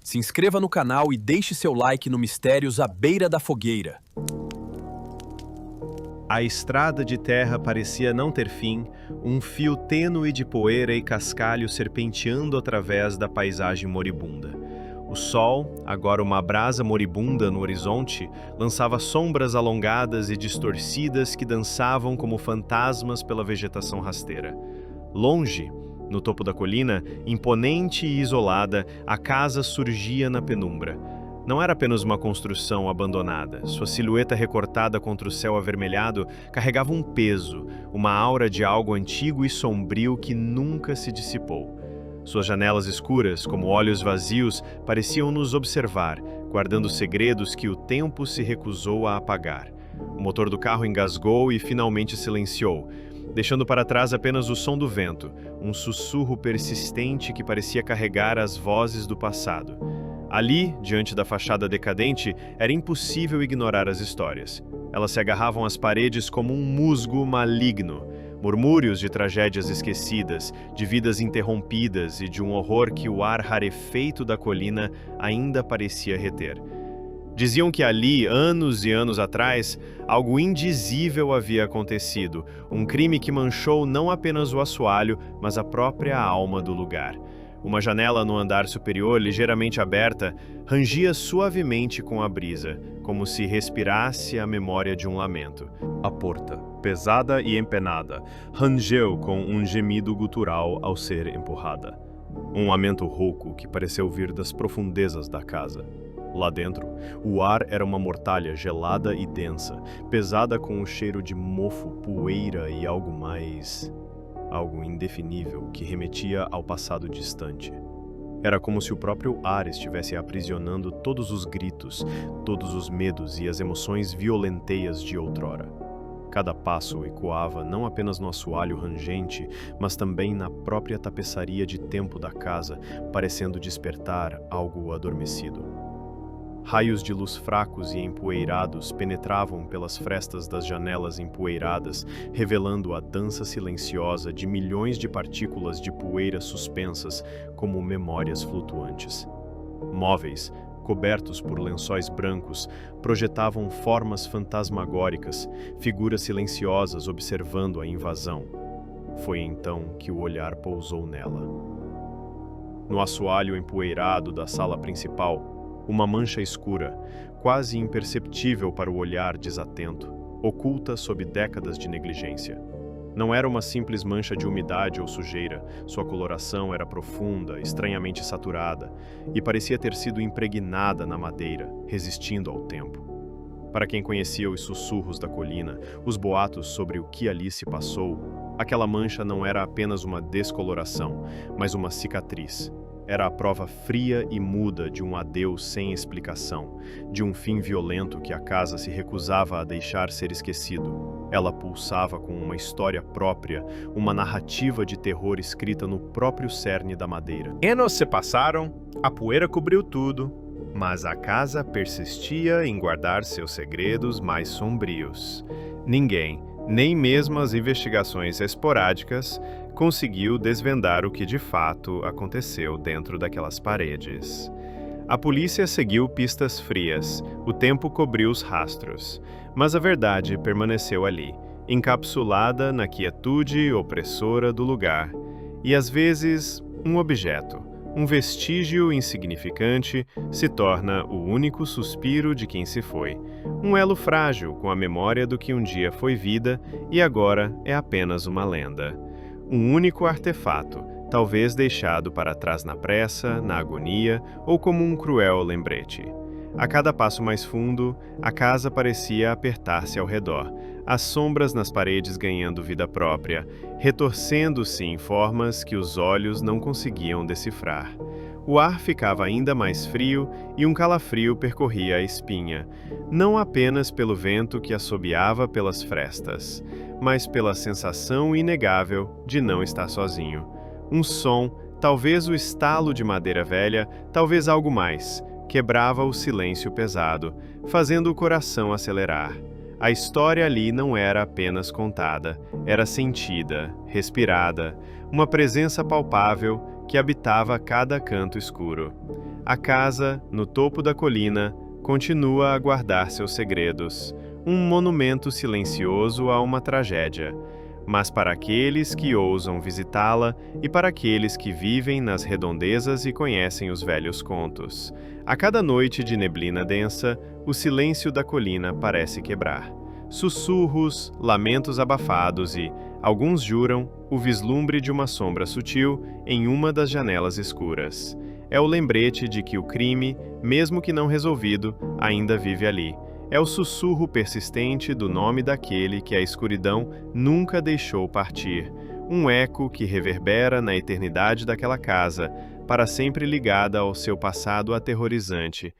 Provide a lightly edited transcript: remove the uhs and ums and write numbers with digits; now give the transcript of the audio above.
Se inscreva no canal e deixe seu like no Mistérios à Beira da Fogueira. A estrada de terra parecia não ter fim, um fio tênue de poeira e cascalho serpenteando através da paisagem moribunda. O sol, agora uma brasa moribunda no horizonte, lançava sombras alongadas e distorcidas que dançavam como fantasmas pela vegetação rasteira. Longe, no topo da colina, imponente e isolada, a casa surgia na penumbra. Não era apenas uma construção abandonada. Sua silhueta recortada contra o céu avermelhado carregava um peso, uma aura de algo antigo e sombrio que nunca se dissipou. Suas janelas escuras, como olhos vazios, pareciam nos observar, guardando segredos que o tempo se recusou a apagar. O motor do carro engasgou e finalmente silenciou, deixando para trás apenas o som do vento, um sussurro persistente que parecia carregar as vozes do passado. Ali, diante da fachada decadente, era impossível ignorar as histórias. Elas se agarravam às paredes como um musgo maligno, murmúrios de tragédias esquecidas, de vidas interrompidas e de um horror que o ar rarefeito da colina ainda parecia reter. Diziam que ali, anos e anos atrás, algo indizível havia acontecido, um crime que manchou não apenas o assoalho, mas a própria alma do lugar. Uma janela no andar superior, ligeiramente aberta, rangia suavemente com a brisa, como se respirasse a memória de um lamento. A porta, pesada e empenada, rangeu com um gemido gutural ao ser empurrada. Um lamento rouco que pareceu vir das profundezas da casa. Lá dentro, o ar era uma mortalha gelada e densa, pesada com o cheiro de mofo, poeira e algo indefinível que remetia ao passado distante. Era como se o próprio ar estivesse aprisionando todos os gritos, todos os medos e as emoções violenteias de outrora. Cada passo ecoava não apenas no assoalho rangente, mas também na própria tapeçaria de tempo da casa, parecendo despertar algo adormecido. Raios de luz fracos e empoeirados penetravam pelas frestas das janelas empoeiradas, revelando a dança silenciosa de milhões de partículas de poeira suspensas como memórias flutuantes. Móveis, cobertos por lençóis brancos, projetavam formas fantasmagóricas, figuras silenciosas observando a invasão. Foi então que o olhar pousou nela. No assoalho empoeirado da sala principal, uma mancha escura, quase imperceptível para o olhar desatento, oculta sob décadas de negligência. Não era uma simples mancha de umidade ou sujeira, sua coloração era profunda, estranhamente saturada, e parecia ter sido impregnada na madeira, resistindo ao tempo. Para quem conhecia os sussurros da colina, os boatos sobre o que ali se passou, aquela mancha não era apenas uma descoloração, mas uma cicatriz. Era a prova fria e muda de um adeus sem explicação, de um fim violento que a casa se recusava a deixar ser esquecido. Ela pulsava com uma história própria, uma narrativa de terror escrita no próprio cerne da madeira. Anos se passaram, a poeira cobriu tudo, mas a casa persistia em guardar seus segredos mais sombrios. Ninguém, nem mesmo as investigações esporádicas, conseguiu desvendar o que de fato aconteceu dentro daquelas paredes. A polícia seguiu pistas frias, o tempo cobriu os rastros, mas a verdade permaneceu ali, encapsulada na quietude opressora do lugar, e às vezes um objeto, um vestígio insignificante, se torna o único suspiro de quem se foi, um elo frágil com a memória do que um dia foi vida e agora é apenas uma lenda. Um único artefato, talvez deixado para trás na pressa, na agonia ou como um cruel lembrete. A cada passo mais fundo, a casa parecia apertar-se ao redor, as sombras nas paredes ganhando vida própria, retorcendo-se em formas que os olhos não conseguiam decifrar. O ar ficava ainda mais frio e um calafrio percorria a espinha, não apenas pelo vento que assobiava pelas frestas, mas pela sensação inegável de não estar sozinho. Um som, talvez o estalo de madeira velha, talvez algo mais, quebrava o silêncio pesado, fazendo o coração acelerar. A história ali não era apenas contada, era sentida, respirada, uma presença palpável que habitava cada canto escuro. A casa, no topo da colina, continua a guardar seus segredos, um monumento silencioso a uma tragédia. Mas para aqueles que ousam visitá-la e para aqueles que vivem nas redondezas e conhecem os velhos contos, a cada noite de neblina densa, o silêncio da colina parece quebrar. Sussurros, lamentos abafados e, alguns juram, o vislumbre de uma sombra sutil em uma das janelas escuras. É o lembrete de que o crime, mesmo que não resolvido, ainda vive ali. É o sussurro persistente do nome daquele que a escuridão nunca deixou partir, um eco que reverbera na eternidade daquela casa, para sempre ligada ao seu passado aterrorizante